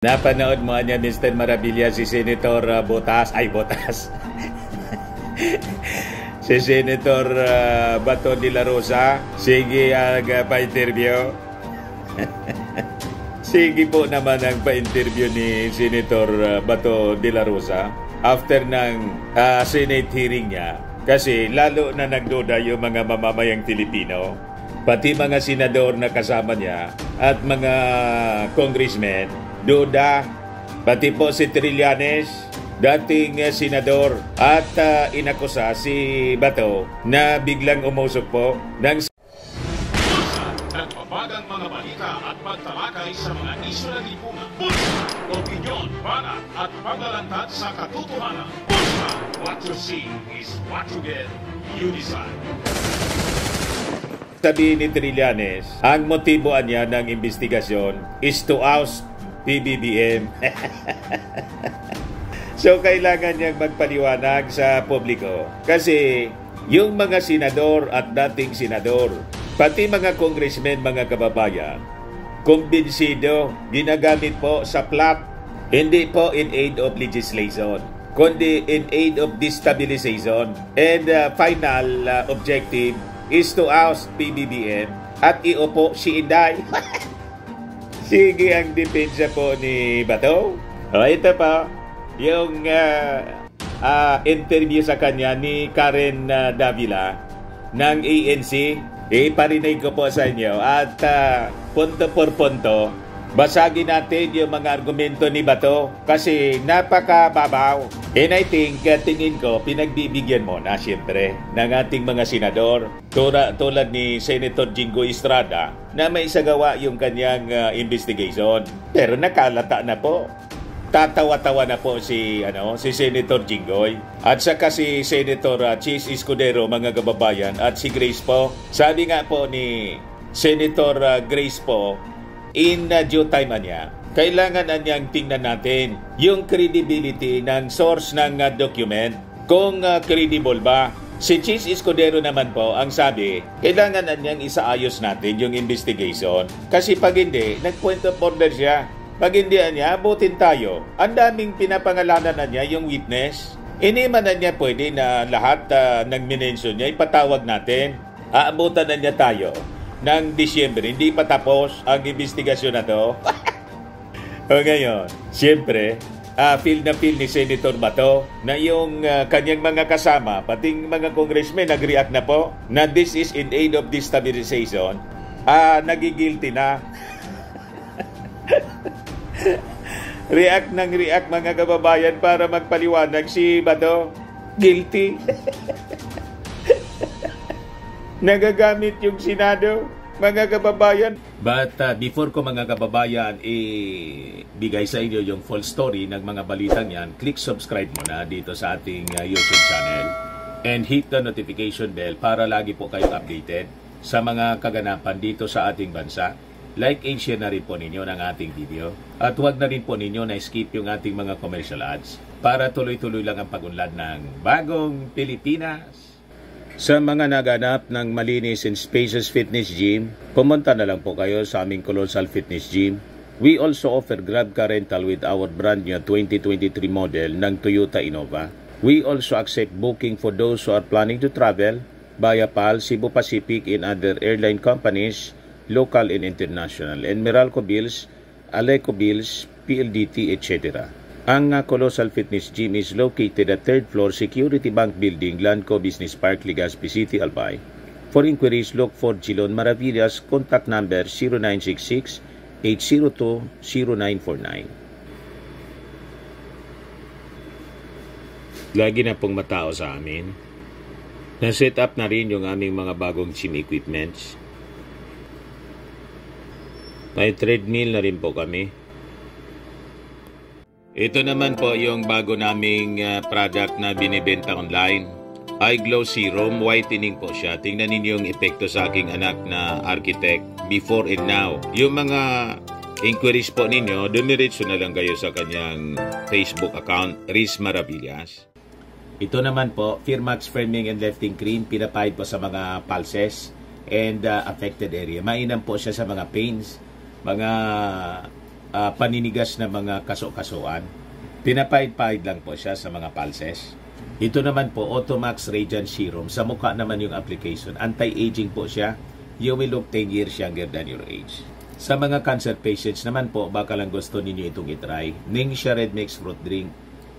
Napanood mo niya, Mr. Maravilla, si Senator Botas. Si Senator Bato de la Rosa. Sige, pa-interview. Sige po naman ang pa-interview ni Senator Bato de la Rosa after ng Senate hearing niya. Kasi lalo na nagduda yung mga mamamayang Pilipino, pati mga senador na kasama niya at mga congressmen, duda, pati po si Trillanes, dating senador, at inakusa si Bato na biglang umusok po ng nagbabagang mga balita at pagtalakay sa mga isyu ng lipunan. Bulsa, opinyon, banat at paglalantad sa katotohanan. Bulsa, what you see is what you get. You decide. Sabi ni Trillanes, ang motiboan niya ng investigasyon is to oust PBBM. So, kailangan niyang magpaliwanag sa publiko. Kasi, yung mga senador at dating senador, pati mga congressmen, mga kababayan, kumbinsido, ginagamit po sa plot, hindi po in aid of legislation, kundi in aid of destabilization. And final objective is to oust PBBM at iupo si Inday. Sige ang depensa po ni Bato. Ito pa, yung interview sa kanya ni Karen Davila ng ANC. Iparinig ko po sa inyo at punto por punto, basagin natin yung mga argumento ni Bato kasi napakababaw. And I think, tingin ko, pinagbibigyan mo na siyempre ng ating mga senador tulad ni Senator Jingo Estrada na may isagawa yung kanyang investigation. Pero nakalata na po. Tatawa-tawa na po si Senator Jinggoy at saka si Senator Chis Escudero, mga kababayan, at si Grace po. Sabi nga po ni Senator Grace po, in due time niya, kailangan niyang tingnan natin yung credibility ng source ng document, kung credible ba. Si Chis Escudero naman po, ang sabi, kailangan niyang isaayos natin yung investigation. Kasi pag hindi, nag-point of order siya. Pag hindi niya, abutin tayo. Ang daming pinapangalanan na niya yung witness. Hindi man na niya pwede na lahat ng minensyon niya ipatawag natin. Aabutan na niya tayo ng Disyembre. Hindi pa tapos ang investigasyon na to. O ngayon, siyempre, feel na feel ni Senator Bato na yung kanyang mga kasama, pating mga congressmen, nag-react na po na this is in aid of destabilization. Nagigilty na. React mga kababayan para magpaliwanag si Bato. Guilty. Nagagamit yung Senado, mga kababayan. But before ko, mga kababayan, bigay sa inyo yung full story ng mga balitang yan, click subscribe muna dito sa ating YouTube channel and hit the notification bell para lagi po kayong updated sa mga kaganapan dito sa ating bansa. Like and share na rin po ninyo ng ating video. At huwag na rin po ninyo na skip yung ating mga commercial ads para tuloy-tuloy lang ang pag-unlad ng bagong Pilipinas. Sa mga naganap ng malinis and spacious fitness gym, pumunta na lang po kayo sa aming Colossal Fitness Gym. We also offer Grab car rental with our brand new 2023 model ng Toyota Innova. We also accept booking for those who are planning to travel via PAL, Cebu Pacific, and other airline companies, local and international, and Meralco Bills, Aleco Bills, PLDT, etc. Ang Colossal Fitness Gym is located at 3rd floor Security Bank Building, Lanco Business Park, Legazpi City, Albay. For inquiries, look for Gilon Maravillas. Contact number 0966-802-0949. Lagi na pong matao sa amin. Na-set up na rin yung aming mga bagong gym equipments. May treadmill na rin po kami. Ito naman po yung bago naming product na binibenta online. iGlow Serum, whitening po siya. Tingnan ninyo yung epekto sa aking anak na architect before and now. Yung mga inquiries po ninyo, dumiretso na lang kayo sa kanyang Facebook account, Riz Maravillas. Ito naman po, Firmax Firming and Lifting Cream, pinapahid po sa mga pulses and affected area. Mainam po siya sa mga pains, mga paninigas na mga kaso-kasuan. Pinapahid-pahid lang po siya sa mga pulses. Ito naman po, Automax Radiant Serum. Sa mukha naman yung application. Anti-aging po siya. You will look 10 years younger than your age. Sa mga cancer patients naman po, baka lang gusto ninyo itong itry. Ningxia Red Mix Fruit Drink.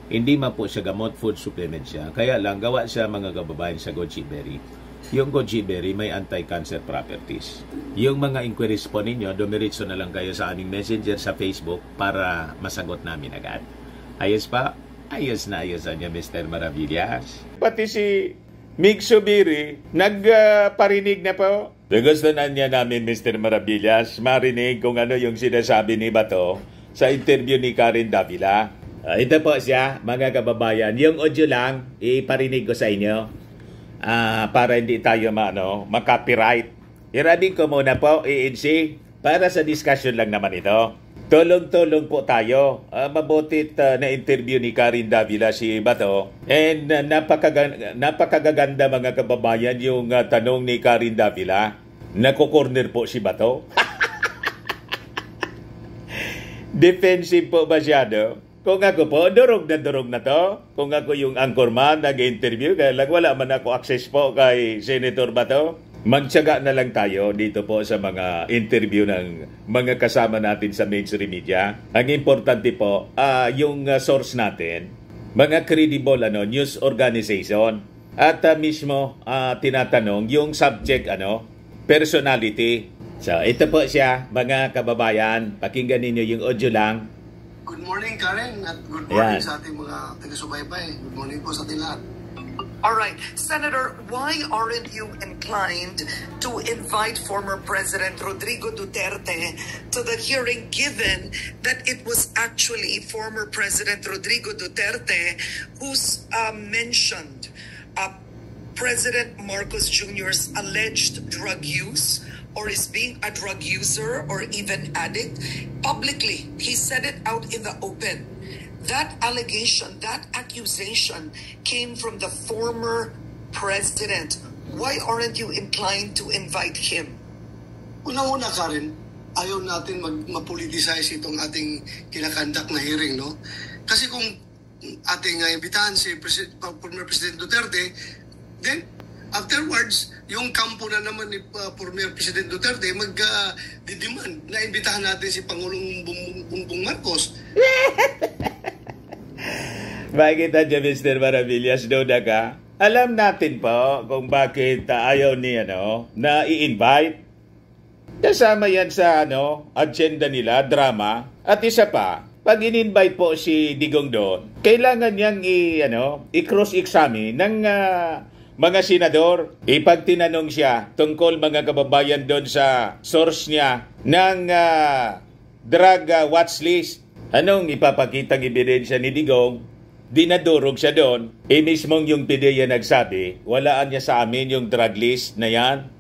Hindi man po siya gamot, food supplement siya. Kaya lang, gawa siya mga kababayan sa goji berry. Yung goji berry may anti-cancer properties. Yung mga inquiries po ninyo, dumiritso na lang kayo sa aming messenger sa Facebook para masagot namin agad. Ayos pa? Ayos na niya, Mr. Maravillas. Pati si Mig Subiri, nagparinig na po. Gusto na niya namin, Mr. Maravillas, marinig kung ano yung sinasabi ni Bato sa interview ni Karen Davila. Ito po siya, mga kababayan. Yung audio lang, iparinig ko sa inyo para hindi tayo makopyright. Iradig ko muna po, ANC, para sa discussion lang naman ito. Tulong-tulong po tayo. Mabutit na interview ni Karen Davila si Bato. And napakagaganda mga kababayan yung tanong ni Karen Davila. Nako-corner po si Bato. Defensive po masyado. Kung ako po, durog na to. Kung ako yung anchorman, nag-interview, kaya lang wala man ako access po kay Senator Bato. Magtiyaga na lang tayo dito po sa mga interview ng mga kasama natin sa mainstream media. Ang importante po, yung source natin, mga credible news organization. At mismo tinatanong yung subject, personality. So ito po siya, mga kababayan. Pakinggan ninyo yung audio lang. Good morning, Karen, at good morning sa ating mga taga-subaybay. Good morning po sa ating lahat. All right. Senator, why aren't you inclined to invite former President Rodrigo Duterte to the hearing, given that it was actually former President Rodrigo Duterte who's mentioned President Marcos Jr.'s alleged drug use, or is being a drug user or even addict publicly? He said it out in the open. That allegation, that accusation came from the former president. Why aren't you inclined to invite him? Una-una, Karen, ayaw natin ma-politicize itong ating kinakandak na hearing, no? Kasi kung ating imbitahan si former President Duterte, then afterwards, yung kampo na naman ni former President Duterte mag-demand na imbitahan natin si Pangulong Bongbong Marcos. Makikita niyo, Mr. Maravillas, Doda ka? Alam natin po kung bakit ayaw ni na i-invite. Kasama yan sa agenda nila, drama. At isa pa, pag in-invite po si Digong doon, kailangan niyang i-cross-examine ng mga senador. Ipag tinanong siya tungkol mga kababayan doon sa source niya ng drug watch list. Anong ipapakitang ebidensya ni Digong? Dinadurog siya doon. Mismong yung PDEA nagsabi, walaan niya sa amin yung drug list na yan,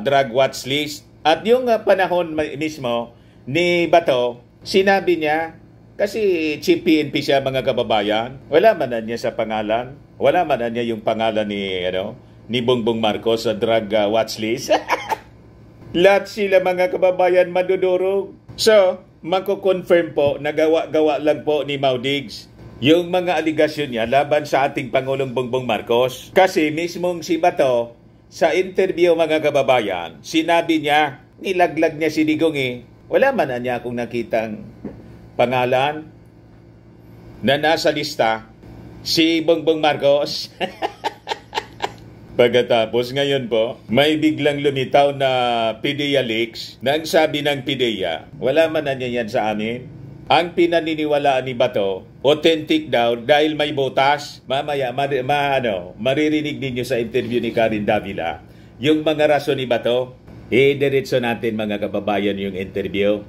drug watch list. At yung panahon mismo ni Bato, sinabi niya, kasi chief PNP siya mga kababayan, wala man na niya sa pangalan, wala man na niya yung pangalan ni Bongbong Marcos sa drug watch list. Lahat sila mga kababayan madudurog. So, mako-confirm po na gawa lang po ni Maudigs yung mga aligasyon niya laban sa ating Pangulong Bongbong Marcos. Kasi mismong si Bato, sa interview mga kababayan, sinabi niya, nilaglag niya si Digong wala man na niya akong nakitang pangalan na nasa lista si Bongbong Marcos. Pagkatapos ngayon po, may biglang lumitaw na PDEA leaks na ang sabi ng PDEA, wala man na niya yan sa amin. Ang pinaniniwalaan ni Bato, authentic daw dahil may botas. Mamaya, maririnig ninyo sa interview ni Karen Davila yung mga rason ni Bato. Diretso natin mga kababayan yung interview.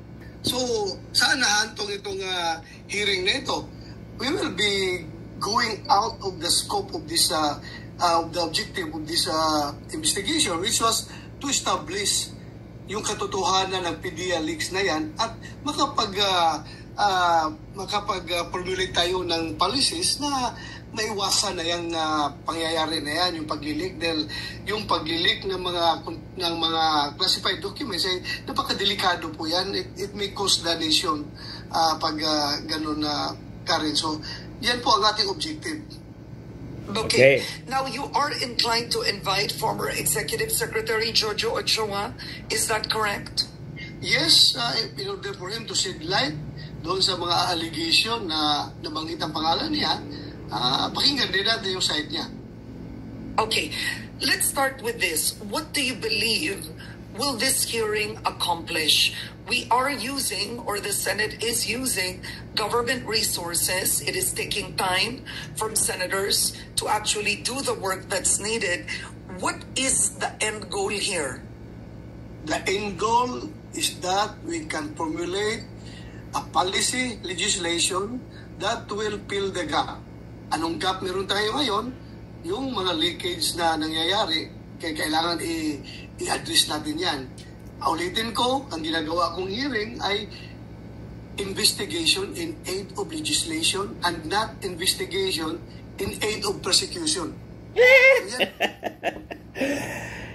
So, saan nahantong itong hearing na ito? We will be going out of the scope of this, the objective of this investigation, which was to establish yung katotohanan ng PDEA leaks na yan at makapag-formulate tayo ng policies na maiwasan na yung pangyayari na yan, yung pag-leak. Dahil yung pag-leak ng mga classified documents ay napakadelikado po yan. It may cause the nation pag gano'n na Karen. So, yan po ang ating objective. Okay. Now, you are inclined to invite former Executive Secretary Jojo Ochoa. Is that correct? Yes, in order for him to shed light doon sa mga allegation na nabanggit ang pangalan niya, pakinggan din natin yung side niya. Okay, let's start with this. What do you believe will this hearing accomplish? We are using, or the Senate is using, government resources. It is taking time from senators to actually do the work that's needed. What is the end goal here? The end goal is that we can formulate a policy legislation that will fill the gap. Anong gap meron tayo ngayon? Yung mga leakage na nangyayari, kaya kailangan i-address natin yan. Ulitin ko, ang ginagawa kong hearing ay investigation in aid of legislation and not investigation in aid of persecution.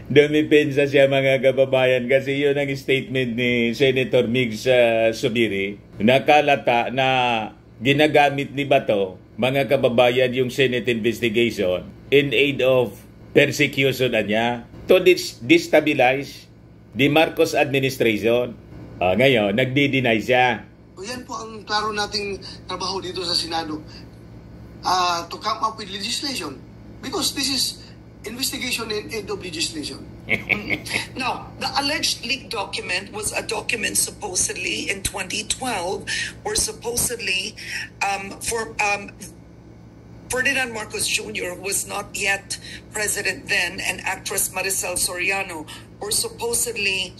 Dumipensa siya mga kababayan kasi yun ang statement ni Senator Migs Zubiri. Nakalata na ginagamit ni Bato, mga kababayan, yung Senate investigation in aid of persecution niya to destabilize the Marcos administration. Ngayon, nagdi-deny siya. O yan po ang klaro nating trabaho dito sa Senado. To come up with legislation. Because this is investigation in aid of legislation. Now, the alleged leaked document was a document supposedly in 2012 or supposedly Ferdinand Marcos Jr. was not yet president then, and actress Maricel Soriano were supposedly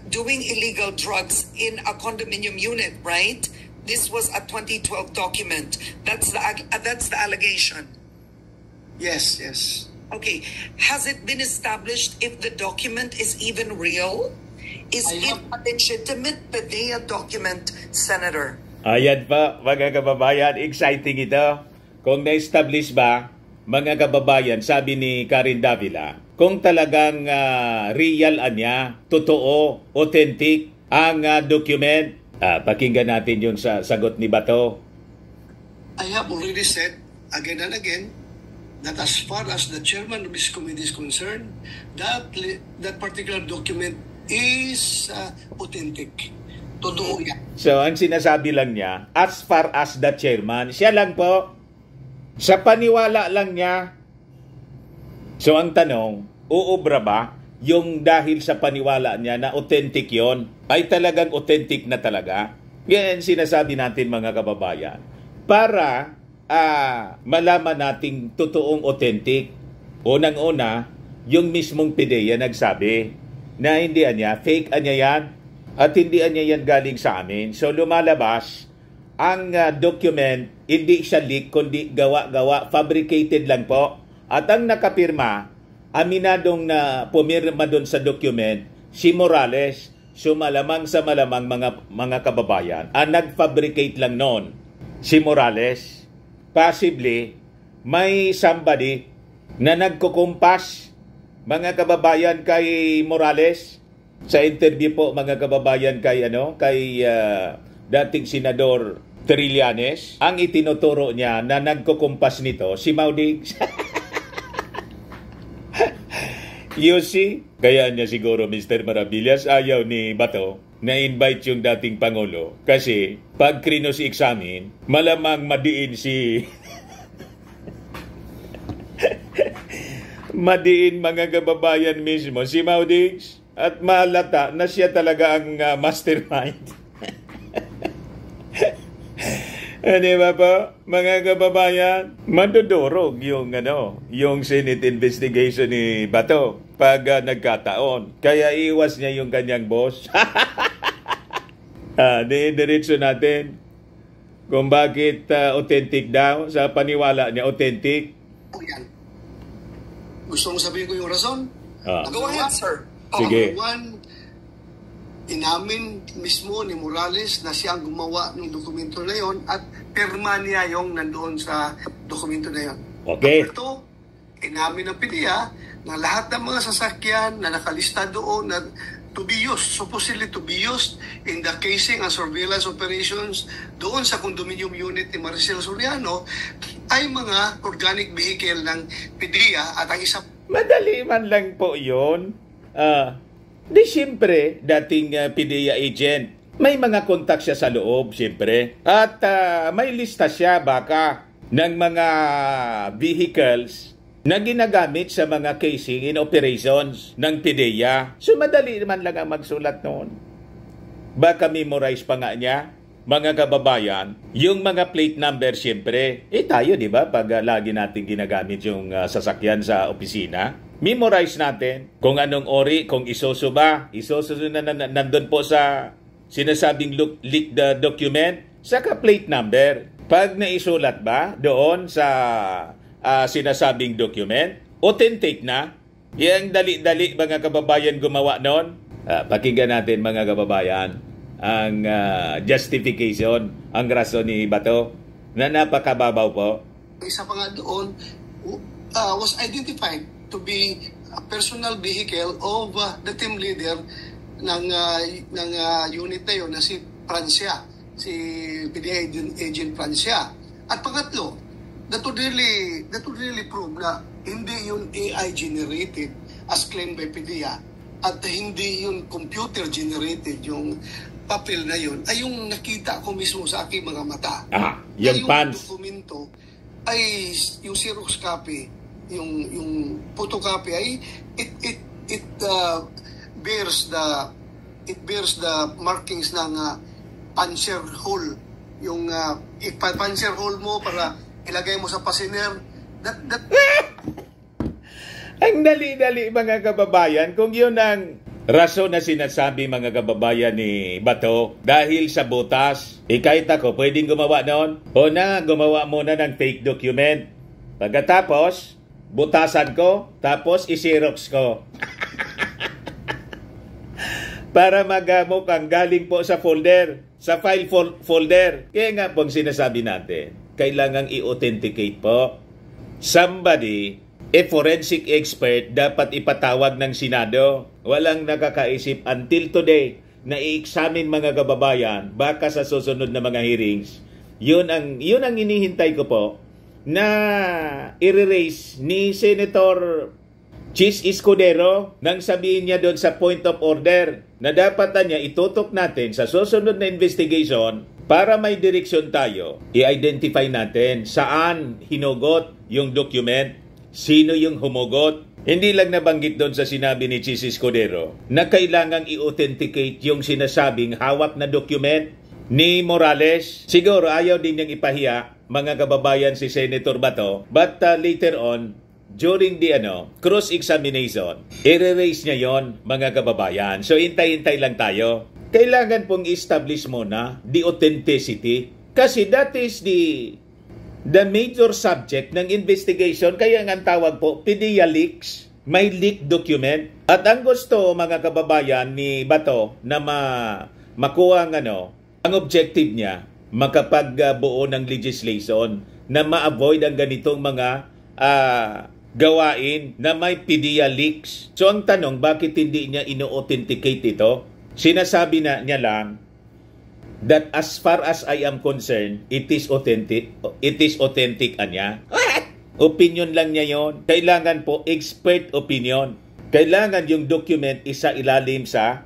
doing illegal drugs in a condominium unit, right? This was a 2012 document. That's the allegation. Yes, yes. Okay, has it been established if the document is even real? Is it a legitimate PDEA document, Senator? Ayan pa, mga kababayan, exciting ito. Kung na-establish ba, mga kababayan, sabi ni Karen Davila, kung talagang real niya, totoo, authentic ang document, pakinggan natin yung sagot ni Bato. I have already said again and again that as far as the chairman of this committee is concerned, that particular document is authentic. Totoo yan. So, ang sinasabi lang niya, as far as the chairman, siya lang po, sa paniwala lang niya. So, ang tanong, uubra ba yung dahil sa paniwala niya na authentic yon, ay talagang authentic na talaga? Yan sinasabi natin mga kababayan. Para malaman nating totoong authentic. Unang-una, yung mismong PDEA nagsabi na hindi niya, fake niya yan at hindi niya yan galing sa amin. So lumalabas, ang document, hindi siya leak, kundi gawa-gawa, fabricated lang po. At ang nakapirma, aminadong na pumirma doon sa document, si Morales. So malamang sa malamang mga kababayan, ang nag-fabricate lang noon, si Morales. Possibly, may somebody na nagkukumpas, mga kababayan, kay Morales. Sa interview po, mga kababayan, kay dating Senador Trillanes, ang itinuturo niya na nagkukumpas nito, si Maudix. You see? Kaya niya siguro, Mr. Maravillas, ayaw ni Bato na-invite yung dating Pangulo. Kasi pag krinos-examine, malamang madiin si... madiin mga kababayan mismo, si Maudix. At malata na siya talaga ang mastermind. Di ba po, mga kababayan? Mandudurog yung Senate investigation ni Bato pag nagkataon. Kaya iwas niya yung kanyang boss. Diretso natin kung bakit authentic daw. Sa paniwala niya, authentic. Yan. Gusto mong sabihin ko yung rason? Go ahead, sir. Sige. Number one, inamin mismo ni Morales na siya ang gumawa ng dokumento na yon at pirma niya yung nandoon sa dokumento na yon. Okay. Ito, inamin ng PDEA na lahat ng mga sasakyan na nakalista doon na to be used, supposedly to be used in the casing and surveillance operations doon sa condominium unit ni Maricel Soriano ay mga organic vehicle ng PDEA at ang isa... Madali man lang po yun. Di siyempre, dating PDEA agent, may mga kontak siya sa loob, siyempre. At may lista siya baka ng mga vehicles na ginagamit sa mga casing in operations ng PDEA. So madali naman lang ang magsulat noon. Baka memorize pa nga niya, mga kababayan, yung mga plate number siyempre. Tayo, di ba, pag lagi natin ginagamit yung sasakyan sa opisina, memorize natin kung anong ori, kung isoso ba, isoso na nandun po sa sinasabing leak the document, saka plate number. Pag naisulat ba doon sa sinasabing document, authentic na. Yang dali-dali mga kababayan gumawa noon. Pakinggan natin mga kababayan ang justification, ang rason ni Bato na napakababaw po. Isa pa nga doon was identified to be a personal vehicle of the team leader ng unit na yun na si Francia, si PDEA agent Francia. At pangatlo, that would really prove na hindi yun AI generated as claimed by PDEA at hindi yun computer generated yung papel na yun ay yung nakita ko mismo sa aking mga mata. Yung pants. Yung dokumento ay yung Xerox copy, yung photocopy ay it bears the markings ng puncher hole. Yung puncher hole mo para ilagay mo sa passenger. Ang dali-dali mga kababayan, kung yun ang rason na sinasabi mga kababayan ni Bato dahil sa butas, kahit ako pwedeng gumawa noon. O na, gumawa muna ng fake document. Pagkatapos, butasan ko, tapos i-xerox ko. Para magamukhang galing po sa folder, sa file folder. Kaya nga pong sinasabi natin, kailangang i-authenticate po. Somebody, a forensic expert, dapat ipatawag ng Senado. Walang nakakaisip until today na i-examine mga kababayan, baka sa susunod na mga hearings. Yun ang inihintay ko po na i-raise ni Senator Chis Escudero nang sabihin niya doon sa point of order na dapat niya itutok natin sa susunod na investigation para may direksyon tayo. I-identify natin saan hinugot yung document, sino yung humugot. Hindi lang nabanggit doon sa sinabi ni Chis Escudero na kailangang i-authenticate yung sinasabing hawak na document ni Morales. Siguro ayaw din niyang ipahiya mga kababayan si Senator Bato, but later on, during the cross-examination, i-raise niya yon mga kababayan. So, hintay-hintay lang tayo. Kailangan pong establish muna the authenticity kasi that is the major subject ng investigation. Kaya nga ang tawag po, PDEA leaks, may leak document. At ang gusto mga kababayan ni Bato na makuha ang objective niya, makapagbuo ng legislation na ma-avoid ang ganitong mga gawain na may PDEA leaks. So ang tanong, bakit hindi niya ino-authenticate ito? Sinasabi na niya lang that as far as I am concerned, it is authentic anya. Opinion lang niya yon. Kailangan po expert opinion. Kailangan yung document isa ilalim sa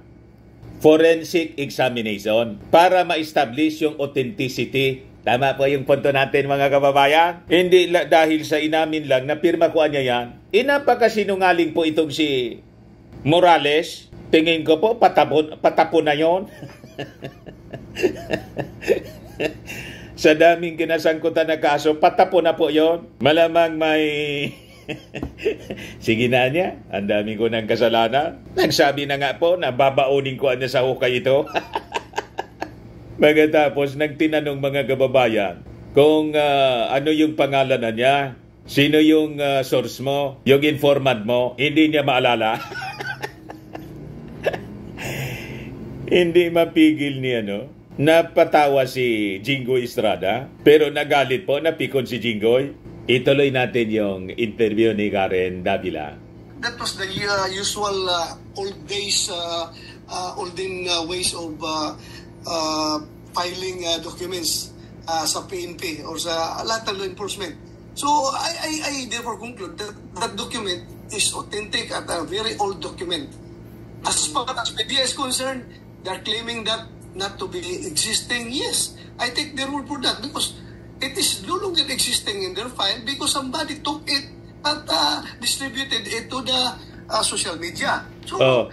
forensic examination para ma-establish yung authenticity. Tama po yung punto natin mga kababayan. Hindi dahil sa inamin lang na pirma ko niya yan. Napakasinungaling po itong si Morales. Tingin ko po patapon na yon. Sa daming kinasangkutan na kaso, patapon na po yon. Malamang may... Sige na niya, ang dami ko ng kasalanan. Nagsabi na nga po na babaunin ko niya sa hukay ito. Pagkatapos nagtinanong mga kababayan kung ano yung pangalan na niya, sino yung source mo, yung informant mo, hindi niya maalala. Hindi mapigil ni napatawa si Jinggoy Estrada, pero nagalit po, napikon si Jinggoy. Ituloy natin yung interview ni Karen Davila. That was the usual olden ways of filing documents sa PNP or sa lahat ng law enforcement. So I therefore conclude that that document is authentic at a very old document. As far as media is concerned, they're claiming that not to be existing. Yes, I take their word for that because it is no longer existing in their file because somebody took it at distributed it to the social media. So,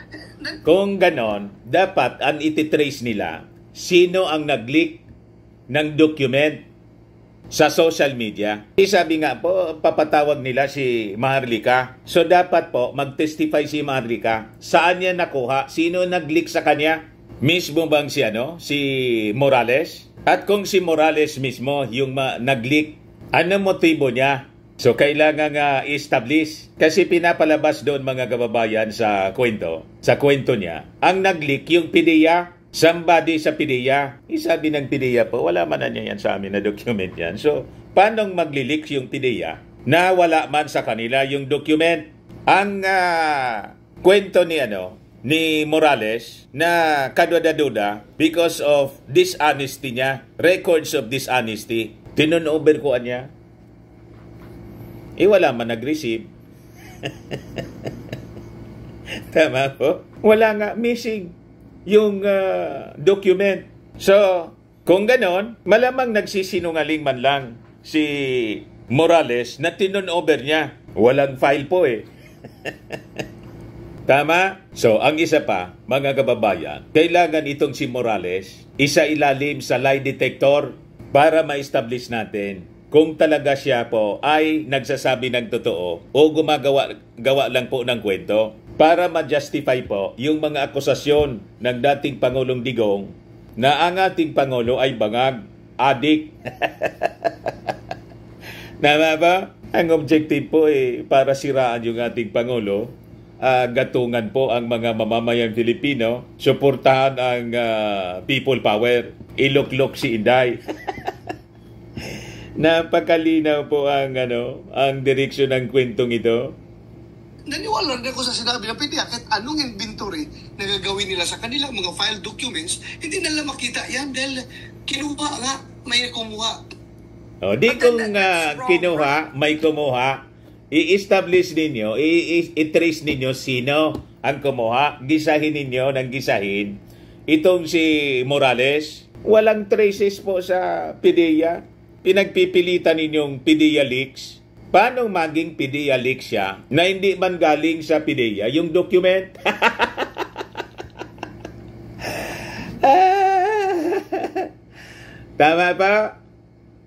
kung ganon, dapat ang ititrace nila sino ang nag-leak ng document sa social media. Sabi nga po, papatawag nila si Maharlika. So dapat po mag-testify si Maharlika. Saan niya nakuha? Sino nag-leak sa kanya? Mismo bang si Morales? At kung si Morales mismo yung nag-leak, ano motibo niya? So kailangan establish. Kasi pinapalabas doon mga kababayan sa kwento niya. Ang nag-leak yung PDEA, somebody sa PDEA. Sabi ng PDEA po, wala man na niya yan sa amin na document yan. So paano magli-leak yung PDEA na wala man sa kanila yung document? Ang kwento ni Morales na kaduda-duda because of dishonesty niya, records of dishonesty, tinunover ko niya. Wala man nag-receive. Tama po? Wala nga, missing yung document. So, kung ganon, malamang nagsisinungaling man lang si Morales na tinunover niya. Walang file po Tama? So, ang isa pa, mga kababayan, kailangan itong si Morales isa ilalim sa lie detector para ma-establish natin kung talaga siya po ay nagsasabi ng totoo o gumagawa lang po ng kwento para ma-justify po yung mga akusasyon ng dating Pangulong Digong na ang ating Pangulo ay bangag, adik. Tama ba? Ang objective po para siraan yung ating Pangulo. Gatungan po ang mga mamamayang Filipino, suportahan ang people power, iluklok si Inday. Napakalinaw po ang direksyon ng kwentong ito. Naniwala rin ako sa sinabi ng PDEA kahit anong inventory na gagawin nila sa kanilang mga file documents, hindi nila makita yan dahil kinuha nga, may kumuha. Di kung kinuha, may kumuha, i-establish ninyo, i-trace ninyo sino ang kumuha, gisahin ninyo ng gisahin. Itong si Morales, walang traces po sa PDEA. Pinagpipilitan ninyong PDEA leaks. Paano maging PDEA leaks siya na hindi man galing sa PDEA yung document? Tama pa?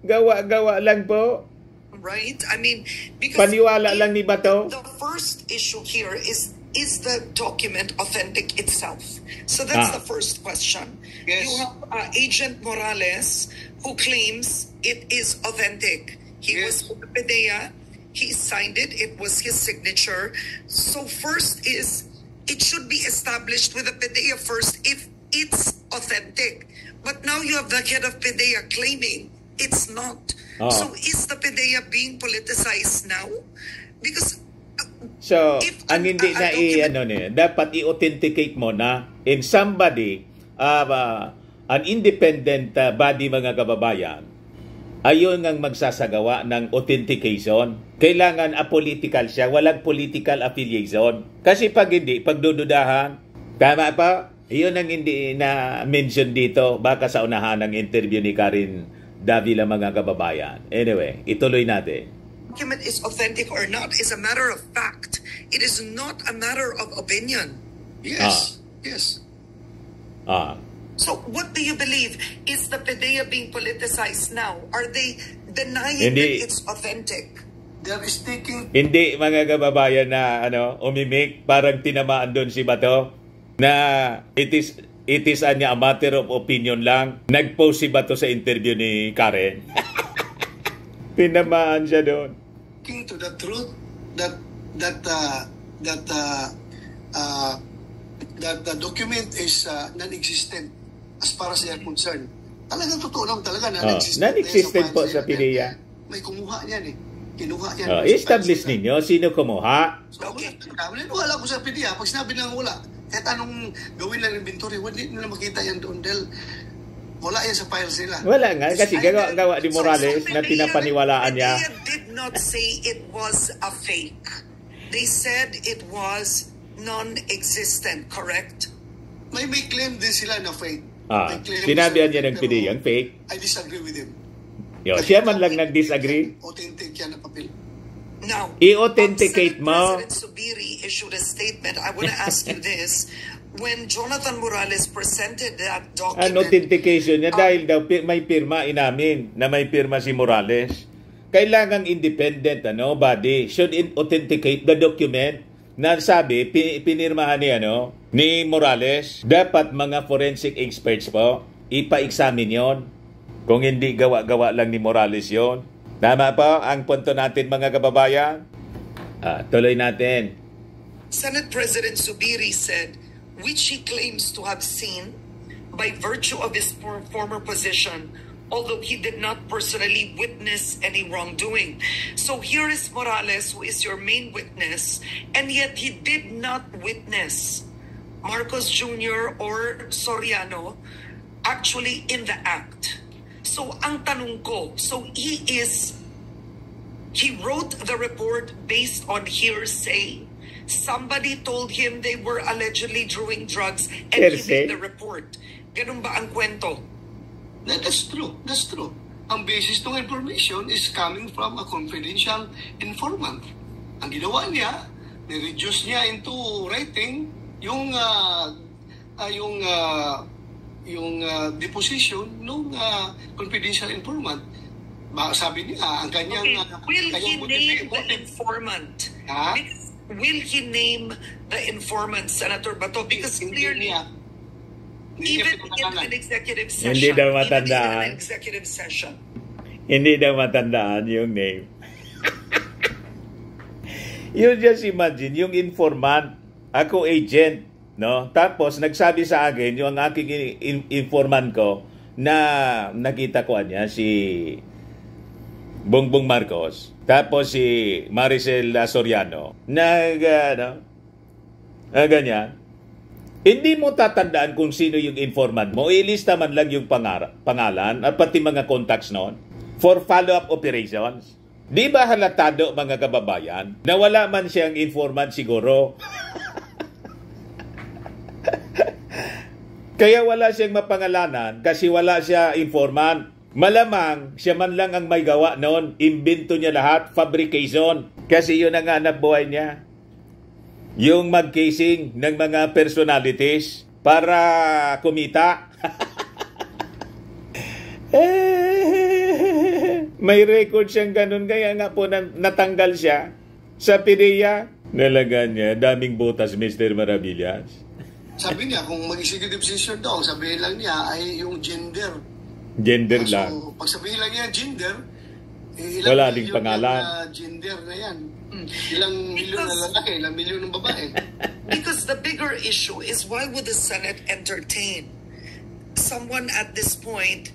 Gawa-gawa lang po. Right? I mean, because paniwala lang ni Bato. The first issue here is the document authentic itself? So that's the first question. Yes. You have Agent Morales who claims it is authentic. He was with the PDEA. He signed it. It was his signature. So first is, it should be established with the PDEA first if it's authentic. But now you have the head of PDEA claiming it's not. So is the PDEA being politicized now? Because so ang hindi na dapat i-authenticate mo na in somebody an independent body mga kababayan ayon ang magsasagawa ng authentication. Kailangan apolitical siya, walang political affiliation. Kasi pag hindi, pagdududahan, tama pa? Iyon ang hindi na mention dito baka sa unahan ng interview ni Karen Davila mga kababayan. Anyway, ituloy natin. Document is authentic or not is a matter of fact. It is not a matter of opinion. Yes. Yes. So what do you believe? Is the PDEA being politicized now? Are they denying Hindi. that it's authentic? They are sticking. Hindi mga kababayan na umimik, parang tinamaan doon si Bato na it is a matter of opinion lang. Nag-post si Bato sa interview ni Karen. Tinamaan siya doon. To the truth that that the document is non-existent as far as they are concerned. Talagang totoo naman talaga non-existent. Non-existent po sa PDEA. May kumuha niyan eh. Kinuha yan. Establish ninyo sino kumuha. So, wala ko sa PDEA. Pag sinabi nang wala, kahit anong gawin lang inventory, hindi nila makita yan doon dahil wala yan sa files nila. Wala nga, kasi gawa ni Morales na pinapaniwalaan niya. They did not say it was a fake. They said it was non-existent, correct? May claim din sila na fake. Sinabihan niya ng PDEA ang fake. I disagree with him. Siya man lang nag-disagree. Authentic yan na papel. Now, i-authenticate mo. President Zubiri issued a statement. I want to ask you this. When Jonathan Morales presented that document... An authentication niya dahil daw may pirma inamin na may pirma si Morales. Kailangang independent body should authenticate the document na sabi, pinirmahan ni Morales. Dapat mga forensic experts po, ipa-examine yon. Kung hindi gawa-gawa lang ni Morales yon. Tama po ang punto natin mga kababayan. Tuloy natin. Senate President Zubiri said, which he claims to have seen by virtue of his former position, although he did not personally witness any wrongdoing. So here is Morales, who is your main witness, and yet he did not witness Marcos Jr. or Soriano actually in the act. So ang tanong ko, so he wrote the report based on hearsay. Somebody told him they were allegedly doing drugs and he made the report. Ganun ba ang kwento? That's true. That's true. Ang basis ng information is coming from a confidential informant. Ang ginawa niya, ni-reduce niya into writing yung deposition ng confidential informant. Sabi niya, ang kanyang... Will he name the informant? Will he name the informant, Senator Bato? Because clearly, even in an executive session, hindi daw matandaan. Hindi daw matandaan yung name. You just imagine, yung informant, ako agent, no? Tapos nagsabi sa akin yung aking informant ko na nakita ko niya si Bongbong Marcos, tapos si Maricel Soriano na ganyan. Hindi mo tatandaan kung sino yung informant mo. Ilista man lang yung pangalan at pati mga contacts noon for follow-up operations. Di ba halatado mga kababayan na wala man siyang informant siguro? Kaya wala siyang mapangalanan kasi wala siya informant. Malamang siya man lang ang may gawa noon. Imbento niya lahat, fabrication. Kasi yun ang hanap buhay niya. Yung mag-casing ng mga personalities para kumita. May record siyang ganun. Kaya nga po natanggal siya sa PDEA. Nalagan niya, daming butas, Mr. Maravillas. Sabi niya, kung mag-executive session daw, sabihin lang niya ay yung gender. Gender so, lang. Pag sabihin lang niya gender, wala ding pangalan. Gender na yan. Ilang milyon na lalaki, ilang milyon ng babae. Because the bigger issue is why would the Senate entertain someone at this point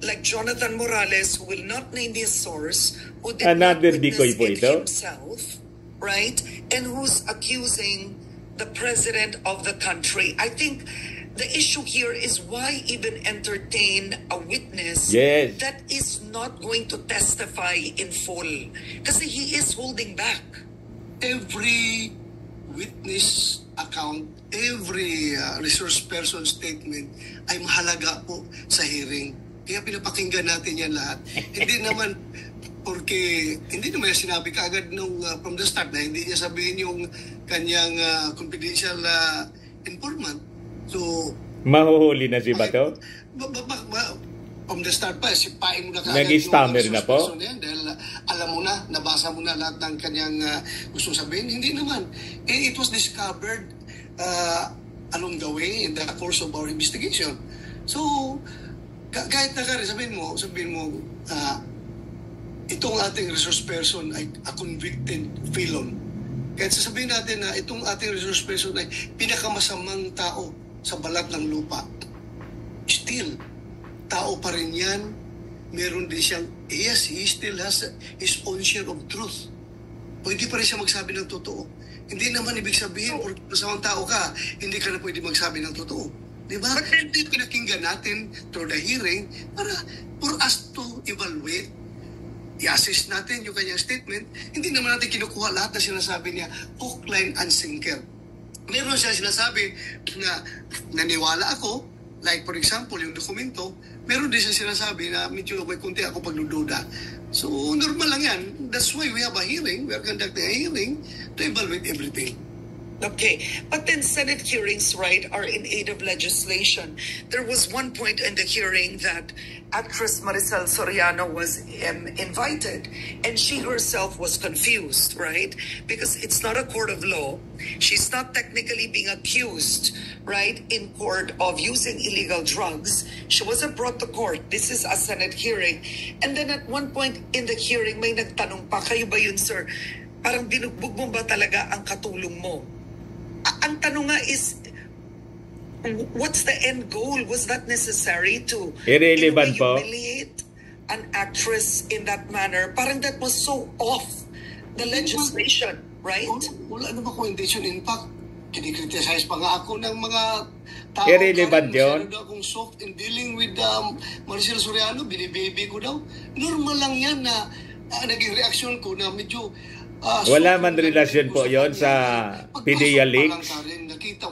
like Jonathan Morales, who will not name his source, who did Another not witness it ito himself, right? And who's accusing the president of the country. I think the issue here is why even entertain a witness that is not going to testify in full. Kasi he is holding back. Every witness account, every resource person statement ay mahalaga po sa hearing. Kaya pinapakinggan natin yan lahat. Hindi naman hindi naman sinabi kaagad from the start na hindi niya sabihin yung kanyang confidential informant. So, mahuhuli na si Bato? From the start pa, sipain mo na kaagad nag-stammer na po? Yan, dahil alam mo na, nabasa mo na lahat ng kanyang gustong sabihin. Hindi naman. It was discovered along the way in the course of our investigation. So, kahit na sabihin mo, itong ating resource person ay a convicted felon. Kahit sasabihin natin na itong ating resource person ay pinakamasamang tao sa balat ng lupa, still, tao pa rin yan. Meron din siyang, yes, he still has his own share of truth. Pwede pa rin siya magsabi ng totoo. Hindi naman ibig sabihin, or masamang tao ka, hindi ka na pwede magsabi ng totoo. Di ba? Hindi pinakinggan natin through the hearing para for us to evaluate, i-assess natin yung kanyang statement. Hindi naman natin kinukuha lahat na sinasabi niya, hook, line, and sinker. Meron siya sinasabi na naniwala ako, like for example, yung dokumento, meron din siya sinasabi na medyo may kunti ako pagdududa. So, normal lang yan. That's why we have a hearing. We are conducting a hearing to evaluate everything. Okay, but then Senate hearings, right, are in aid of legislation. There was one point in the hearing that actress Maricel Soriano was invited, and she herself was confused, right? Because it's not a court of law. She's not technically being accused, right, in court of using illegal drugs. She wasn't brought to court. This is a Senate hearing. And then at one point in the hearing, may nagtanong pa, kayo ba yun, sir? Parang binugbog mo ba talaga ang katulong mo? Ang tanong nga is, what's the end goal? Was that necessary to irrelevant po humiliate an actress in that manner? Parang that was so off the legislation, right? Wala naman ko intention. In fact, kinikriticize pa nga ako ng mga tao. Irrelevant yun. Masyado akong soft in dealing with Maricel Soriano. Binibaby ko daw. Normal lang yan na naging reaction ko na medyo wala man relasyon po yon sa PDEA leaks.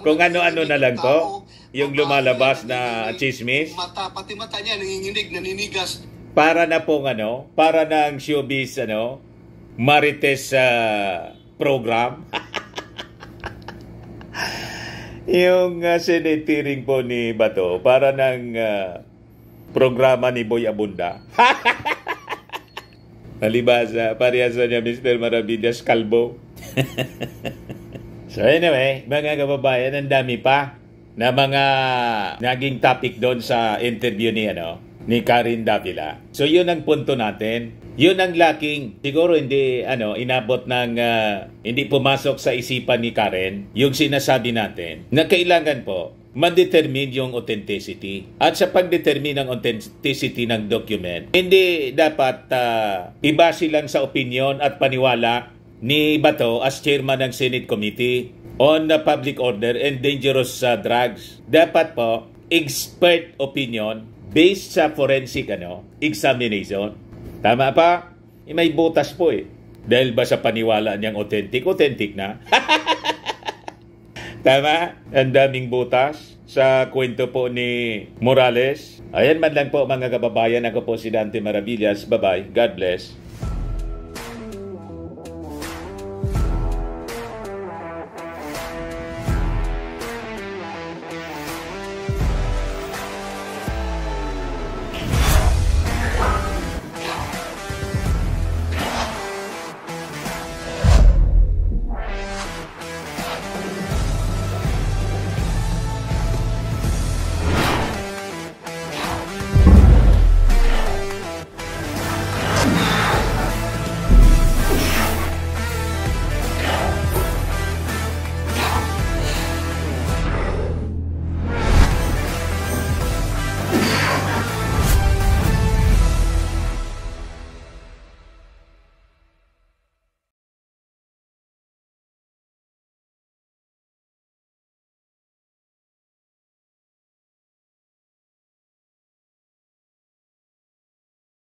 Kung ano-ano na lang po, yung lumalabas na chismis. Pati mata niya, nanginginig, naninigas. Para na pong para na ang showbiz, Marites program. Yung Senate hearing po ni Bato, para ng programa ni Boy Abunda. Nalibasa, parehasa niya Mr. Maravillas Calvo. So anyway, mga kababayan, ang dami pa na mga naging topic doon sa interview ni Karen Davila. So yun ang punto natin. Yun ang lacking. Siguro hindi inabot ng hindi pumasok sa isipan ni Karen yung sinasabi natin na kailangan po ma-determine yung authenticity. At sa pag-determine ng authenticity ng document, hindi dapat ibase lang sa opinion at paniwala ni Bato as chairman ng Senate Committee on Public Order and Dangerous Drugs. Dapat po, expert opinion based sa forensic examination. Tama pa? May butas po Dahil ba sa paniwala niyang authentic na? Tama? Ang daming butas sa kwento po ni Morales. Ayan man lang po mga kababayan. Ako po si Dante Maravillas. Bye-bye. God bless.